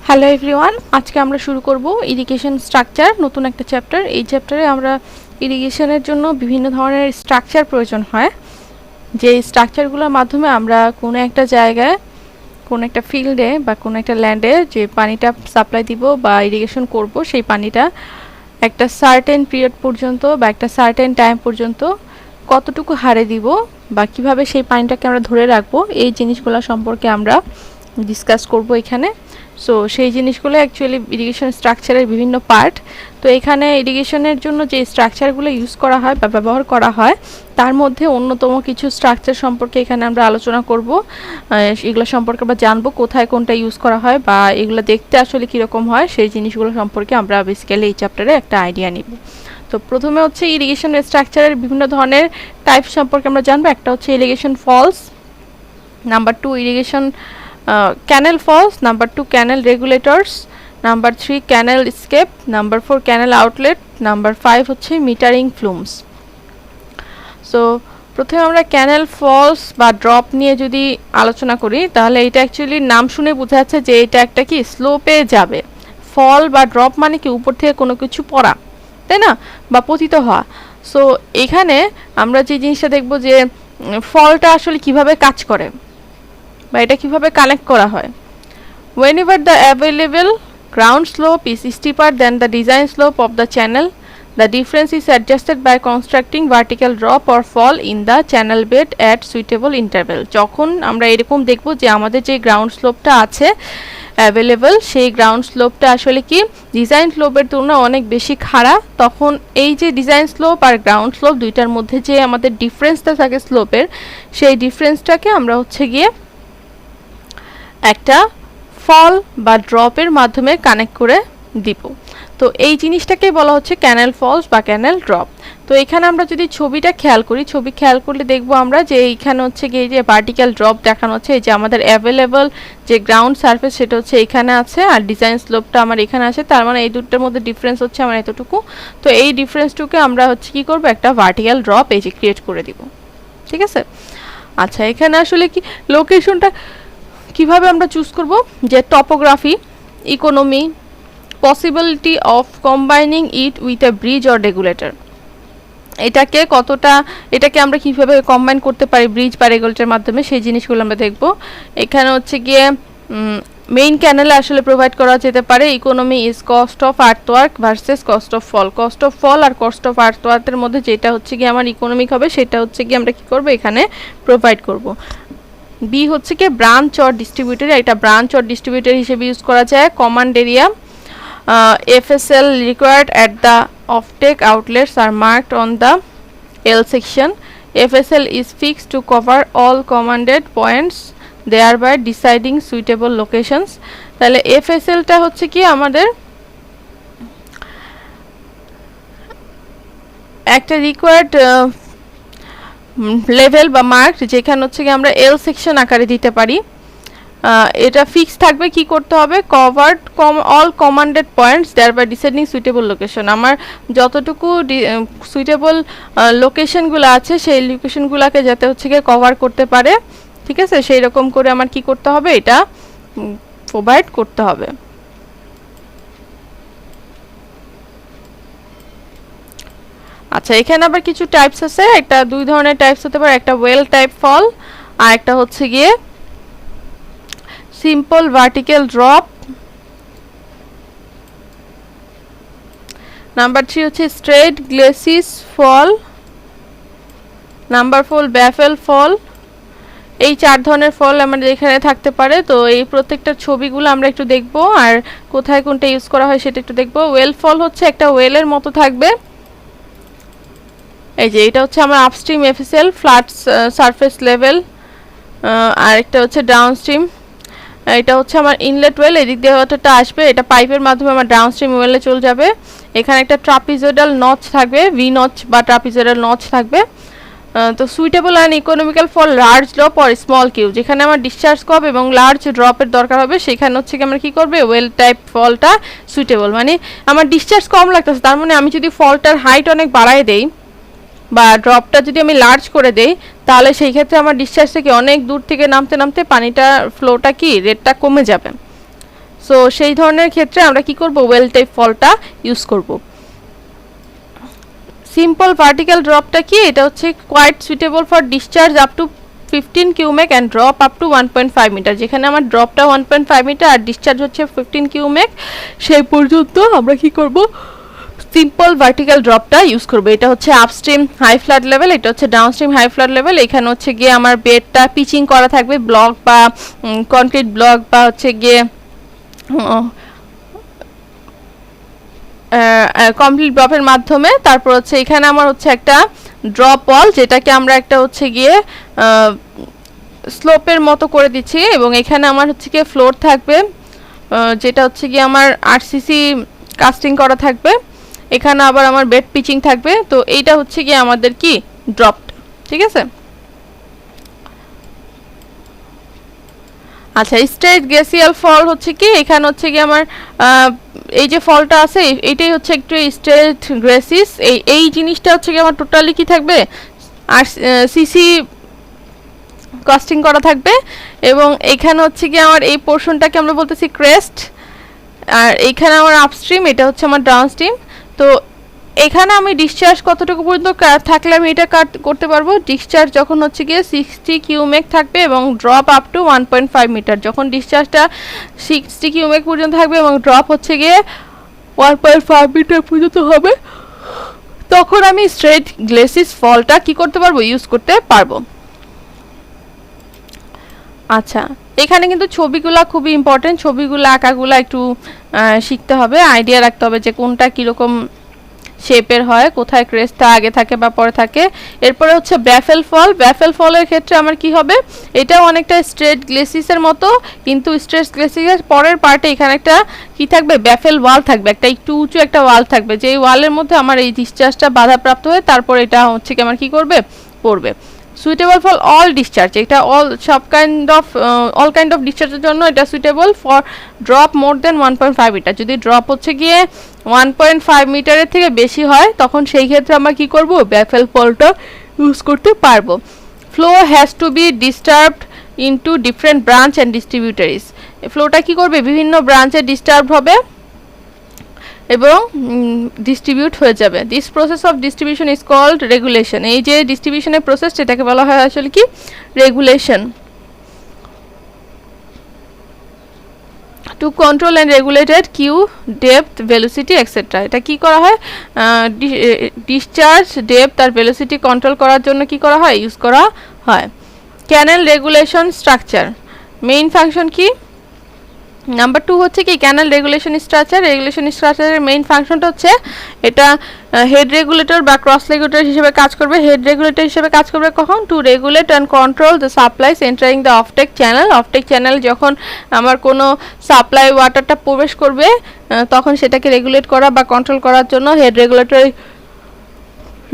Hello everyone, আজকে আমরা শুরু করব ইরিগেশন স্ট্রাকচার, নতুন একটা চ্যাপ্টার। এই চ্যাপ্টারে আমরা ইরিগেশনের জন্য বিভিন্ন ধরনের স্ট্রাকচার প্রয়োজন হয়, যে স্ট্রাকচারগুলোর মাধ্যমে আমরা কোনো একটা জায়গায়, কোনো একটা ফিল্ডে বা কোনো একটা ল্যান্ডে যে পানিটা সাপ্লাই দিব বা ইরিগেশন করব, সেই পানিটা একটা সার্টেন পিরিয়ড পর্যন্ত বা একটা সার্টেন টাইম পর্যন্ত কতটুকু হারে দিব বা কিভাবে সেই পানিটাকে আমরা ধরে রাখবো, এই জিনিসগুলো সম্পর্কে আমরা ডিসকাস করব এখানে। সো সেই জিনিসগুলো অ্যাকচুয়ালি ইরিগেশন স্ট্রাকচারের বিভিন্ন পার্ট। তো এখানে ইরিগেশনের জন্য যে স্ট্রাকচারগুলো ইউজ করা হয় বা ব্যবহার করা হয়, তার মধ্যে অন্যতম কিছু স্ট্রাকচার সম্পর্কে এখানে আমরা আলোচনা করব। এগুলো সম্পর্কে আমরা জানবো কোথায় কোনটা ইউজ করা হয় বা এগুলো দেখতে আসলে কীরকম হয়, সেই জিনিসগুলো সম্পর্কে আমরা বেসিক্যালি এই চ্যাপ্টারে একটা আইডিয়া নিব। তো প্রথমে হচ্ছে ইরিগেশন স্ট্রাকচারের বিভিন্ন ধরনের টাইপ সম্পর্কে আমরা জানবো। একটা হচ্ছে irrigation falls, number 2 irrigation canal falls, number 2 canal regulators, number 3 canal escape, number 4 canal outlet, number 5 হচ্ছে metering flumes। সো প্রথমে আমরা ক্যানেল ফলস বা ড্রপ নিয়ে যদি আলোচনা করি, তাহলে এটা অ্যাকচুয়ালি নাম শুনে বোঝা যাচ্ছে যে এটা একটা কি স্লোপে যাবে। ফল বা ড্রপ মানে কি উপর থেকে কোনো কিছু পড়া, তাই না, বা পতিত হওয়া। সো এখানে আমরা যে জিনিসটা দেখব যে ফলটা আসলে কিভাবে কাজ করে বা এটা কিভাবে কানেক্ট করা হয়। Whenever the available ground slope is steeper than the design slope of the channel, the difference is adjusted by constructing vertical drop or fall in the channel bed at suitable interval। যখন আমরা এরকম দেখব যে আমাদের যে ground স্লোপটা আছে available, সেই ground স্লোপটা আসলে কি ডিজাইন স্লোপের তুলনায় অনেক বেশি খাড়া, তখন এই যে ডিজাইন স্লোপ আর গ্রাউন্ড স্লোপ দুইটার মধ্যে যে আমাদের ডিফারেন্সটা থাকে স্লোপের, সেই ডিফারেন্সটাকে আমরা হচ্ছে গিয়ে একটা ফল বা ড্রপের মাধ্যমে কানেক্ট করে দিব। তো এই জিনিসটাকে বলা হচ্ছে ক্যানেল ফলস বা ক্যানেল ড্রপ। তো এখানে আমরা যদি ছবিটা খেয়াল করি, ছবি খেয়াল করলে দেখব আমরা যে এইখানে হচ্ছে গিয়ে যে ভার্টিক্যাল ড্রপ দেখানো হচ্ছে, এই যে আমাদের অ্যাভেলেবল যে গ্রাউন্ড সারফেস সেটা হচ্ছে এখানে আছে আর ডিজাইন স্লোপটা আমার এখানে আছে, তার মানে এই দুটোর মধ্যে ডিফারেন্স হচ্ছে আমার এতটুকু। তো এই ডিফারেন্সটুকে আমরা হচ্ছে কি করব, একটা ভার্টিক্যাল ড্রপ এই যে ক্রিয়েট করে দিব। ঠিক আছে, আচ্ছা এখানে আসলে কি লোকেশনটা কিভাবে আমরা চুজ করব, যে topography, economy, possibility of combining it with a bridge or regulator, এটাকে আমরা কিভাবে কম্বাইন করতে পারি ব্রিজ বা রেগুলেটরের মাধ্যমে, সেই জিনিসগুলো আমরা দেখব। এখানে হচ্ছে গিয়ে মেইন ক্যানেলে আসলে প্রোভাইড করা যেতে পারে economy is cost of earthwork versus cost of fall. Cost of fall আর কস্ট অফ আর্থওয়ার্কের মধ্যে যেটা হচ্ছে গিয়ে আমার ইকোনমিক হবে, সেটা হচ্ছে গিয়ে আমরা কি করব, এখানে প্রোভাইড করব। বি হচ্ছে কি ব্রাঞ্চ অর ডিস্ট্রিবিউটর, এটা ব্রাঞ্চ অর ডিস্ট্রিবিউটর হিসেবে ইউজ করা যায়। Command area, FSL required at the offtake outlets are marked on the L section. FSL is fixed to cover all commanded points, thereby deciding suitable locations. তাহলে FSL টা হচ্ছে কি আমাদের একটা required level বা মার্ক, যেখানে হচ্ছে কি আমরা এল সেকশন আকারে দিতে পারি। এটা ফিক্স থাকবে, কি করতে হবে, covered all commanded points there by deciding suitable location. আমার যতটুকু সুইটেবল লোকেশনগুলো আছে সেই লোকেশনগুলোকে যাতে হচ্ছে গিয়ে কভার করতে পারে, ঠিক আছে, সেই রকম করে আমার কি করতে হবে, এটা প্রোভাইড করতে হবে। আচ্ছা এখানে আবার কিছু টাইপস আছে, একটা দুই ধরনের টাইপস হতে পারে, একটা ওয়েল টাইপ ফল আর একটা হচ্ছে গিয়ে সিম্পল ভার্টিক্যাল ড্রপ। নাম্বার 3 হচ্ছে স্ট্রেট গ্লেসিস ফল, নাম্বার 4 ব্যাফেল ফল। এই চার ধরনের ফল আমাদের এখানে থাকতে পারে। তো এই প্রত্যেকটা ছবিগুলো আমরা একটু দেখব আর কোথায় কোনটা ইউজ করা হয় সেটা একটু দেখব। ওয়েল ফল হচ্ছে একটা ওয়েলের মতো থাকবে, এই যে এটা হচ্ছে আমার upstream FSL flat surface level, আর একটা হচ্ছে ডাউনস্ট্রিম, এটা হচ্ছে আমার ইনলেট ওয়েল, এদিক দিয়ে ওয়াটারটা আসবে, এটা পাইপের মাধ্যমে আমার ডাউনস্ট্রিম ওয়েলে চলে যাবে। এখানে একটা ট্রাপিজয়েডাল নচ থাকবে, ভি নচ বা ট্রাপিজয়েডাল নচ থাকবে। তো suitable and economical for large drop or small Q, যেখানে আমার ডিসচার্জ কম এবং লার্জ ড্রপের দরকার হবে, সেখানে হচ্ছে কি আমরা কী করবে, ওয়েল টাইপ ফলটা সুইটেবল। মানে আমার ডিসচার্জ কম লাগতেছে, তার মানে আমি যদি ফলটার হাইট অনেক বাড়ায় দেই বা ড্রপটা যদি আমি লার্জ করে দেই, তাহলে সেই ক্ষেত্রে আমার ডিসচার্জ থেকে অনেক দূর থেকে নামতে নামতে পানিটা ফ্লোটা কি রেটটা কমে যাবে। সো সেই ধরনের ক্ষেত্রে আমরা কি করব, ওয়েল টাইপ ফলটা ইউজ করব। সিম্পল ভার্টিক্যাল ড্রপটা কি, এটা হচ্ছে quite suitable for discharge up to 15 cumec and drop up to 1.5 metre. যেখানে আমার ড্রপটা 1.5 মিটার আর ডিসচার্জ হচ্ছে 15 কিউমেক, সেই পর্যন্ত আমরা কি করব, সিম্পল ভার্টিক্যাল ড্রপটা ইউজ করবো। এটা হচ্ছে আপস্ট্রিম হাই ফ্লাড লেভেল, এটা হচ্ছে ডাউনস্ট্রিম হাই ফ্লাড লেভেল। এখানে হচ্ছে গিয়ে আমার বেডটা পিচিং করা থাকবে, ব্লক বা কনক্রিট ব্লক বা হচ্ছে গিয়ে কমপ্লিট ড্রপের মাধ্যমে। তারপর হচ্ছে এখানে আমার হচ্ছে একটা ড্রপ ওয়াল, যেটাকে আমরা একটা হচ্ছে গিয়ে স্লোপের মতো করে দিচ্ছি, এবং এখানে আমার হচ্ছে গিয়ে ফ্লোর থাকবে, যেটা হচ্ছে গিয়ে আমার আরসিসি কাস্টিং করা থাকবে। এখানে আবার আমার বেড পিচিং থাকবে। তো এইটা হচ্ছে গিয়ে আমাদের কি ড্রপ, ঠিক আছে। আচ্ছা, স্ট্রেট গ্লেসিয়াল ফল হচ্ছে কি, এখানে হচ্ছে কি আমার এই যে ফলটা আছে এইটাই হচ্ছে একটু স্ট্রেট গ্লেসিস। এই জিনিসটা হচ্ছে কি আমার টোটালি কি থাকবে, আর সিসি কাস্টিং করা থাকবে, এবং এখানে হচ্ছে কি আমার এই পোর্শনটাকে আমরা বলতেছি ক্রেস্ট, আর এইখানে আমার আপস্ট্রিম, এটা হচ্ছে আমার ডাউনস্ট্রিম। তো এখানে আমি ডিসচার্জ কতটুকু পর্যন্ত থাকলে আমি এটা করতে পারবো, ডিসচার্জ যখন হচ্ছে গিয়ে 60 কিউমেক থাকবে এবং ড্রপ আপ টু 1.5 মিটার। যখন ডিসচার্জটা 60 কিউমেক পর্যন্ত থাকবে এবং ড্রপ হচ্ছে গিয়ে 1.5 মিটার পর্যন্ত হবে, তখন আমি স্ট্রেট গ্লেসিস ফলটা কি করতে পারবো, ইউজ করতে পারবো। আচ্ছা, এখানে কিন্তু ছবিগুলা খুবই ইম্পর্টেন্ট, ছবিগুলো আঁকাগুলো একটু শিখতে হবে, আইডিয়া রাখতে হবে যে কোনটা কীরকম শেপের হয়, কোথায় ক্রেস্টটা আগে থাকে বা পরে থাকে। এরপরে হচ্ছে ব্যাফেল ফল। ব্যাফেল ফলের ক্ষেত্রে আমার কি হবে, এটাও অনেকটা স্ট্রেট গ্লেসিসের মতো, কিন্তু স্ট্রেট গ্লেসিসের পরের পার্টে এখানে একটা কি থাকবে, ব্যাফেল ওয়াল থাকবে, একটা একটু উঁচু একটা ওয়াল থাকবে, যে ওয়ালের মধ্যে আমার এই ডিসচার্জটা বাধাপ্রাপ্ত হয়ে তারপর এটা হচ্ছে কি আমার কি করবে, পড়বে। সুইটেবল ফর অল ডিসচার্জ, এটা অল কাইন্ড অফ ডিসচার্জের জন্য এটা suitable for drop more than 1.5 metre. যদি ড্রপ হচ্ছে গিয়ে 1.5 মিটারের থেকে বেশি হয়, তখন সেই ক্ষেত্রে আমরা কি করব, ব্যাফেল ফলটা ইউজ করতে পারবো। Flow has to be disturbed into different branch and distributaries. ফ্লোটা কি করবে, বিভিন্ন ব্রাঞ্চে ডিস্টার্ব হবে এবং ডিস্ট্রিবিউট হয়ে যাবে। This process of distribution is called regulation. এই যে ডিস্ট্রিবিউশনের প্রসেস, এটাকে বলা হয় আসলে কি, regulation. To control and regulated Q depth velocity etcetera. এটা কি করা হয়, ডিসচার্জ ডেপথ আর ভেলোসিটি কন্ট্রোল করার জন্য কি করা হয়, ইউজ করা হয়। Canal regulation structure, main function কি, নাম্বার 2 হচ্ছে কি ক্যানেল রেগুলেশন স্ট্রাকচার। রেগুলেশন স্ট্রাকচারের মেইন ফাংশনটা হচ্ছে এটা হেড রেগুলেটর বা ক্রস রেগুলেটর হিসেবে কাজ করবে। হেড রেগুলেটর হিসেবে কাজ করবে কখন, to regulate and control the supplies entering the offtake channel. Offtake channel যখন আমার কোনো সাপ্লাই ওয়াটারটা প্রবেশ করবে, তখন সেটাকে রেগুলেট করা বা কন্ট্রোল করার জন্য হেড রেগুলেটর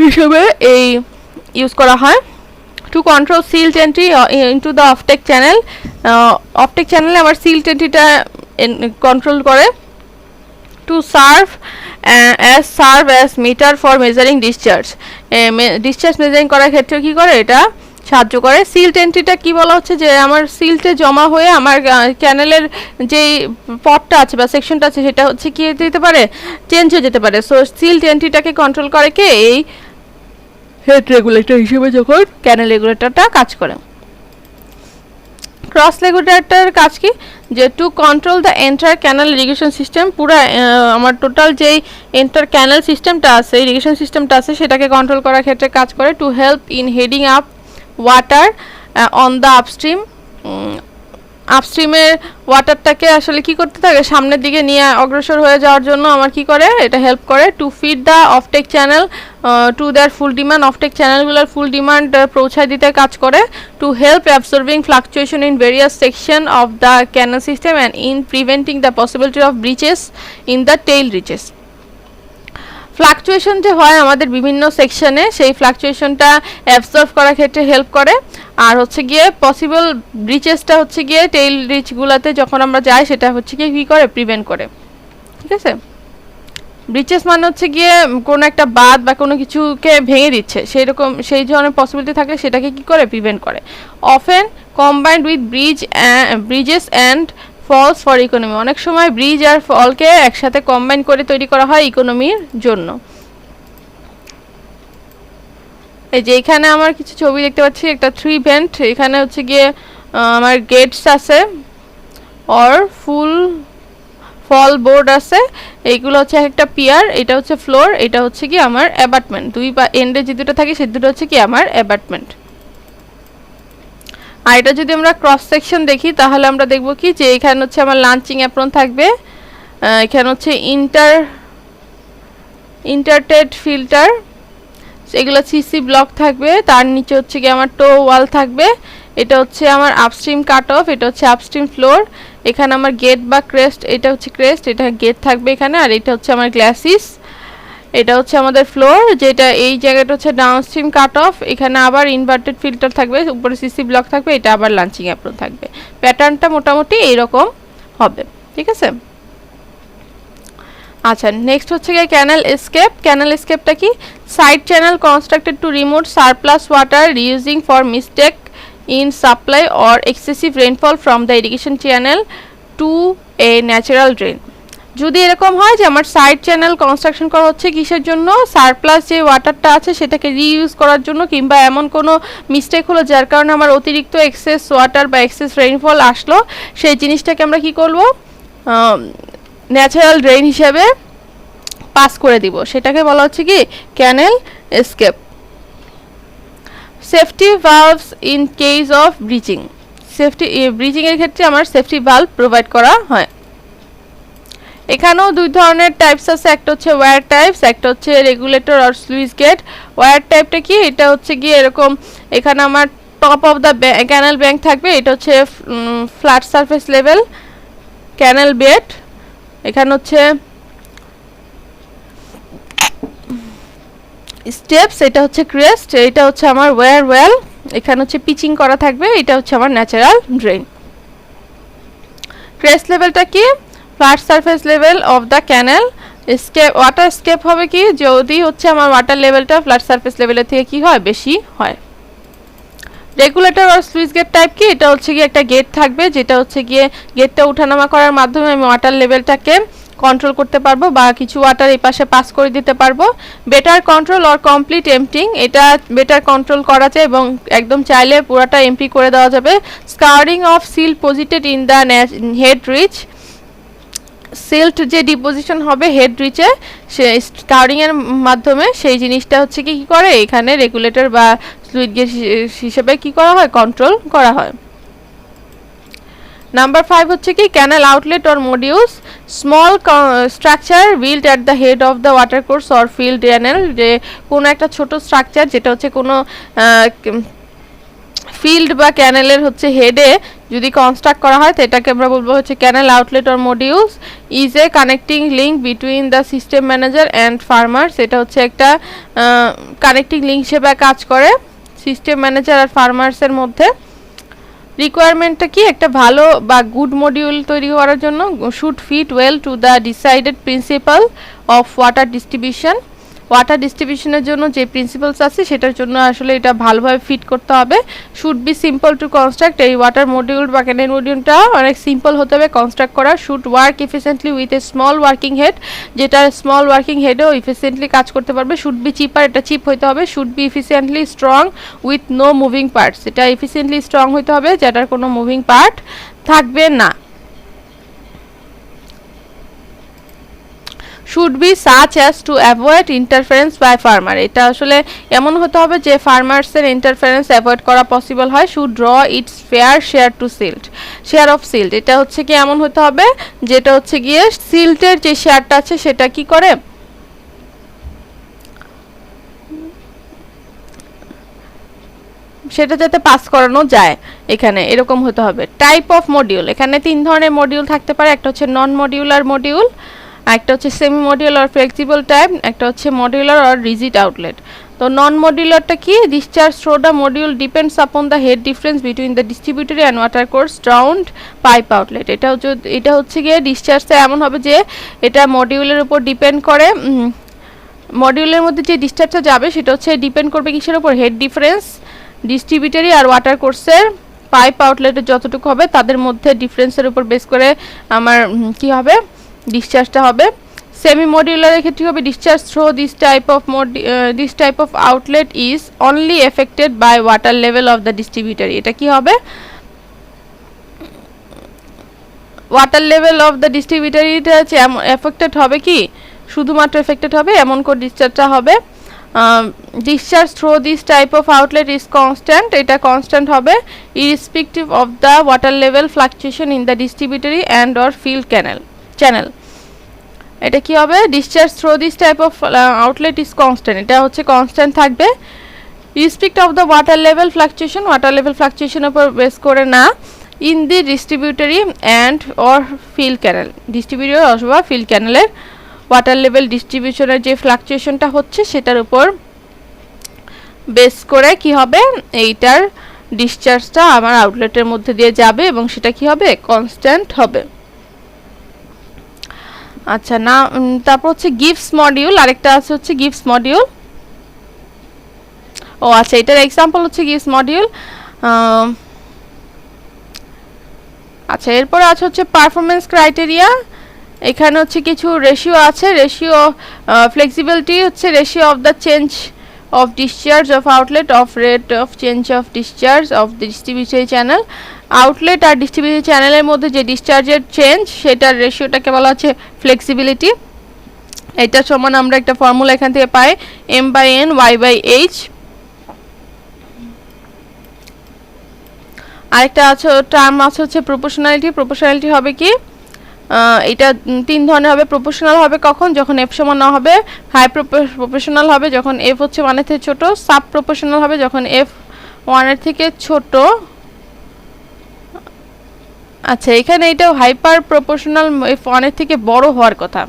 হিসেবে এই ইউজ করা হয়। To control silt entry into the offtake channel, offtake চ্যানেলে আমার সিল্ট এন্ট্রিটা কন্ট্রোল করে। To serve as meter for measuring discharge, discharge measuring করার ক্ষেত্রে কি করে, এটা সাহায্য করে। সিল্ট এন্ট্রিটা কি বলা হচ্ছে, যে আমার সিল্টে জমা হয়ে আমার ক্যানেলের যেই পথটা আছে বা সেকশনটা আছে, সেটা হচ্ছে কি যেতে পারে, চেঞ্জ হয়ে যেতে পারে। সো সিল্ট এন্ট্রিটাকে কন্ট্রোল করে কে, এই হেড রেগুলেটর হিসেবে যখন ক্যানেল রেগুলেটরটা কাজ করে। ক্রস রেগুলেটরের কাজ কি, যে to control the entire canal irrigation system, পুরো আমার টোটাল যেই এন্টার ক্যানেল সিস্টেমটা আছে, ইরিগেশন সিস্টেমটা আছে, সেটাকে কন্ট্রোল করার ক্ষেত্রে কাজ করে। To help in heading up water on the upstream, আপস্ট্রিমের ওয়াটারটাকে আসলে কি করতে থাকে, সামনের দিকে নিয়ে অগ্রসর হয়ে যাওয়ার জন্য আমার কি করে, এটা হেল্প করে। To feed the offtake channel to their full demand, offtake চ্যানেলগুলোর ফুল ডিমান্ড পৌঁছায় দিতে কাজ করে। To help absorbing fluctuation in various section of the canal system and in preventing the possibility of breaches in the tail reaches. Fluctuation যে হয় আমাদের বিভিন্ন সেকশনে, সেই ফ্লাকচুয়েশনটা অ্যাবসর্ব করার ক্ষেত্রে হেল্প করে। আর হচ্ছে গিয়ে পসিবল ব্রিচেসটা হচ্ছে গিয়ে টেইল রিচগুলোতে যখন আমরা যাই, সেটা হচ্ছে গিয়ে কী করে, প্রিভেন্ট করে, ঠিক আছে। ব্রিচেস মানে হচ্ছে গিয়ে কোনো একটা বাঁধ বা কোনো কিছুকে ভেঙে দিচ্ছে, সেরকম সেই ধরনের পসিবিলিটি থাকলে সেটাকে কি করে, প্রিভেন্ট করে। Often combined with bridges and falls for economy, অনেক সময় ব্রিজ আর ফলকে একসাথে কম্বাইন করে তৈরি করা হয় ইকোনমির জন্য। এই যে এখানে আমার কিছু ছবি দেখতে পাচ্ছি, একটা 3 ভেন্ট, এখানে হচ্ছে গিয়ে আমার গেটস আছে অর ফুল ফল বোর্ড আছে, এইগুলো হচ্ছে একটা পিয়ার, এটা হচ্ছে ফ্লোর, এটা হচ্ছে কি আমার অ্যাপার্টমেন্ট। দুই বা এন্ডে যে দুটো থাকে সে দুটো হচ্ছে কি আমার অ্যাপার্টমেন্ট। আর এটা যদি আমরা ক্রস সেকশন দেখি তাহলে আমরা দেখব কি যে এখানে হচ্ছে আমার লাঞ্চিং অ্যাপ্রন থাকবে, এখানে হচ্ছে ইন্টারটেড ফিল্টার, এগুলো সিসি ব্লক থাকবে, তার নিচে হচ্ছে কি আমার টো ওয়াল থাকবে, এটা হচ্ছে আমার আপস্ট্রিম কাট অফ, এটা হচ্ছে আপস্ট্রিম ফ্লোর, এখানে আমার গেট বা ক্রেস্ট, এটা হচ্ছে ক্রেস্ট, এটা গেট থাকবে এখানে, আর এটা হচ্ছে আমার গ্লাসিস, এটা হচ্ছে আমাদের ফ্লোর, যেটা এই জায়গাটা হচ্ছে ডাউনস্ট্রিম কাট অফ, এখানে আবার ইনভার্টেড ফিল্টার থাকবে, উপরে সিসি ব্লক থাকবে, এটা আবার লাঞ্চিং অ্যাপ্রন থাকবে। প্যাটার্নটা মোটামুটি এইরকম হবে, ঠিক আছে। আচ্ছা, নেক্সট হচ্ছে গিয়ে ক্যানেল এসকেপ। ক্যানেল এসকেপটা কি? Side channel constructed to remove surplus water reusing for mistake in supply or excessive rainfall from the irrigation channel to a natural drain. যদি এরকম হয় যে আমার সাইড চ্যানেল কনস্ট্রাকশন করা হচ্ছে কিসের জন্য, সারপ্লাস যে ওয়াটারটা আছে সেটাকে রিইউজ করার জন্য, কিংবা এমন কোনো মিস্টেক হলো যার কারণে আমার অতিরিক্ত এক্সেস ওয়াটার বা এক্সেস রেইনফল আসলো, সেই জিনিসটাকে আমরা কি করব, ন্যাচারাল ড্রেন হিসেবে পাস করে দিব, সেটাকে বলা হচ্ছে কি canal escape. Safety valves in case of breaching, breaching এর ক্ষেত্রে আমার সেফটি ভালভ প্রোভাইড করা হয়। এখানেও দুই ধরনের টাইপস আছে, একটা হচ্ছে ওয়্যার টাইপস, একটা হচ্ছে রেগুলেটর আর স্লুইস গেট। ওয়্যার টাইপটা কি? এটা হচ্ছে গিয়ে এরকম, এখানে আমার top of the cancel bank থাকবে, এটা হচ্ছে ফ্ল্যাট সারফেস লেভেল ক্যানেল বেড, এখানে হচ্ছে স্টেপস, এটা হচ্ছে ক্রেস্ট, এটা হচ্ছে আমার ওয়্যার ওয়েল, এখানে হচ্ছে পিচিং করা থাকবে, এটা হচ্ছে আমার ন্যাচারাল ড্রেন। ক্রেস্ট লেভেলটা কি? Flat surface level of the canal. Escape, water escape হবে কি যদি হচ্ছে আমার ওয়াটার লেভেলটা ফ্ল্যাট সারফেস লেভেলের থেকে কি হয়, বেশি হয়। রেগুলেটর আর স্লুইস গেট টাইপ কি? এটা হচ্ছে গিয়ে একটা গেট থাকবে, যেটা হচ্ছে গিয়ে গেটটা ওঠানামা করার মাধ্যমে আমি ওয়াটার লেভেলটাকে কন্ট্রোল করতে পারবো বা কিছু ওয়াটার এই পাশে পাস করে দিতে পারবো। বেটার কন্ট্রোল অর কমপ্লিট এমপ্টিং, এটা বেটার কন্ট্রোল করা যায় এবং একদম চাইলে পুরোটা এমপ্টি করে দেওয়া যাবে। Scouring of silt posited in the head reach, silt যে ডিপোজিশন হবে হেড রিচে, সে স্কাউরিং এর মাধ্যমে সেই জিনিসটা হচ্ছে কি করে এখানে রেগুলেটর বা ফ্লুইড গেজ হিসেবে কি করা হয়, কন্ট্রোল করা হয়। নাম্বার 5 হচ্ছে কি canal outlet or modules, small structure built at the head of the water course or field canal, যে কোনো একটা ছোট স্ট্রাকচার যেটা হচ্ছে কোনো ফিল্ড বা ক্যানেলের হচ্ছে হেডে যদি কনস্ট্রাক্ট করা হয় তো এটাকে আমরা বলবো হচ্ছে canal outlet or modules. Is a connecting link between the system manager and farmers, এটা হচ্ছে একটা কানেক্টিং লিঙ্ক হিসেবে কাজ করে সিস্টেম ম্যানেজার আর ফার্মার্সের মধ্যে। রিকোয়ারমেন্টটা কি? একটা ভালো বা গুড মডিউল তৈরি করার জন্য should fit well to the decided principle of water distribution, water ডিস্ট্রিবিউশনের জন্য যে প্রিন্সিপালস আছে সেটার জন্য আসলে এটা ভালোভাবে ফিট করতে হবে। Should B simple to construct, এই ওয়াটার মডিউল বা ক্যানেল মডিউলটা অনেক সিম্পল হতে হবে কনস্ট্রাক্ট করা। Should work efficiently with a small working head, যেটা স্মল ওয়ার্কিং হেডেও এফিসিয়েন্টলি কাজ করতে পারবে। শুড বি চিপার, এটা চিপ হতে হবে। Should be efficiently strong with no moving parts, এটা এফিসিয়েন্টলি স্ট্রং হতে হবে যেটার কোনো মুভিং পার্ট থাকবে না। Should be such as to avoid interference by farmer, এটা আসলে এমন হতে হবে যে ফার্মার্সের ইন্টারফারেন্স অ্যাভয়েড করা পসিবল হয়। Should draw its fair share to silt, share of silt, এটা হচ্ছে কি এমন হতে হবে যেটা হচ্ছে গিয়ে সিল্টের যে শেয়ারটা আছে সেটা কি করে সেটা যাতে পাস করানো যায়, এখানে এরকম হতে হবে। টাইপ অফ মডিউল, এখানে 3 ধরনের মডিউল থাকতে পারে, একটা হচ্ছে নন মডিউলার মডিউল, একটা হচ্ছে সেমি মডিউলার ফ্লেক্সিবল টাইপ, একটা হচ্ছে মডিউলার আর রিজিড আউটলেট। তো নন মডিউলারটা কি? Discharge through the module depends upon the head difference between the distributary and water course round pipe outlet, এটা হচ্ছে গিয়ে ডিসচার্জটা এমন হবে যে এটা মডিউলের উপর ডিপেন্ড করে, মডিউলের মধ্যে যে ডিসচার্জটা যাবে সেটা হচ্ছে ডিপেন্ড করবে কিসের উপর, হেড ডিফারেন্স ডিস্ট্রিবিউটরি আর ওয়াটার কোর্সের পাইপ আউটলেটের যতটুকু হবে তাদের মধ্যে ডিফারেন্সের উপর বেস করে আমার কি হবে ডিসচার্জটা হবে। সেমি মডিউলারের ক্ষেত্রে হবে discharge through this type of outlet is only affected by water level of the distributary. এটা কি হবে ওয়াটার লেভেল অফ দ্য ডিস্ট্রিবিউটরিটা হচ্ছে এফেক্টেড হবে কি শুধুমাত্র এফেক্টেড হবে এমন করে ডিসচার্জটা হবে। Discharge through this type of outlet is constant, এটা কনস্ট্যান্ট হবে irrespective of the water level fluctuation in the distributary and or field channel. এটা কি হবে discharge through this type of outlet is constant, এটা হচ্ছে কনস্ট্যান্ট থাকবে irrespect of the water level ফ্লাকচুয়েশনের উপর বেস করে না in the distributary and or field canal, distributor অথবা ফিল্ড ক্যানেলের ওয়াটার লেভেল ডিস্ট্রিবিউশনের যে ফ্লাকচুয়েশনটা হচ্ছে সেটার উপর বেস করে কি হবে এইটার ডিসচার্জটা আমার আউটলেটের মধ্যে দিয়ে যাবে এবং সেটা কি হবে কনস্ট্যান্ট হবে। আচ্ছা না তারপর হচ্ছে গিভস মডিউল, আরেকটা আছে হচ্ছে গিভস মডিউল। ও আচ্ছা এটার এক্সাম্পল হচ্ছে গিভস মডিউল। আচ্ছা এরপরে আছে হচ্ছে পারফরমেন্স ক্রাইটেরিয়া। এখানে হচ্ছে কিছু রেশিও আছে, রেশিও ফ্লেক্সিবিলিটি হচ্ছে ratio of the change of discharge of outlet of rate of change of discharge of the distributary channel. Outlet আর ডিস্ট্রিবিউটরি চ্যানেলের মধ্যে যে ডিসচার্জের চেঞ্জ সেটার রেশিওটাকে বলা হচ্ছে ফ্লেক্সিবিলিটি। এটা সমান আমরা একটা ফর্মুলা এখান থেকে পাই m/n y/h। আরেকটা আছে টার্ম আছে হচ্ছে প্রপোর্শনালিটি। প্রপোর্শনালিটি হবে কি এটা তিন ধরনের হবে। প্রপোর্শনাল হবে কখন যখন f সমান না হবে, হাই প্রপোর্শনাল হবে যখন f হচ্ছে 1 এর থেকে ছোট, সাব প্রপোর্শনাল হবে যখন f 1 এর থেকে ছোট। আচ্ছা এখানে এটাও হাইপার প্রপোর্শনাল f 1 এর থেকে বড় হওয়ার কথা।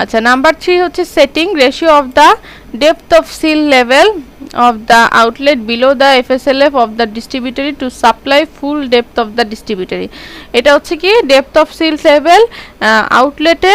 আচ্ছা নাম্বার 3 হচ্ছে setting ratio of the depth of seal level of the outlet below the FSLF of the distributary to supply full depth of the distributary। এটা হচ্ছে কি ডেপথ অফ সিল লেভেল আউটলেটে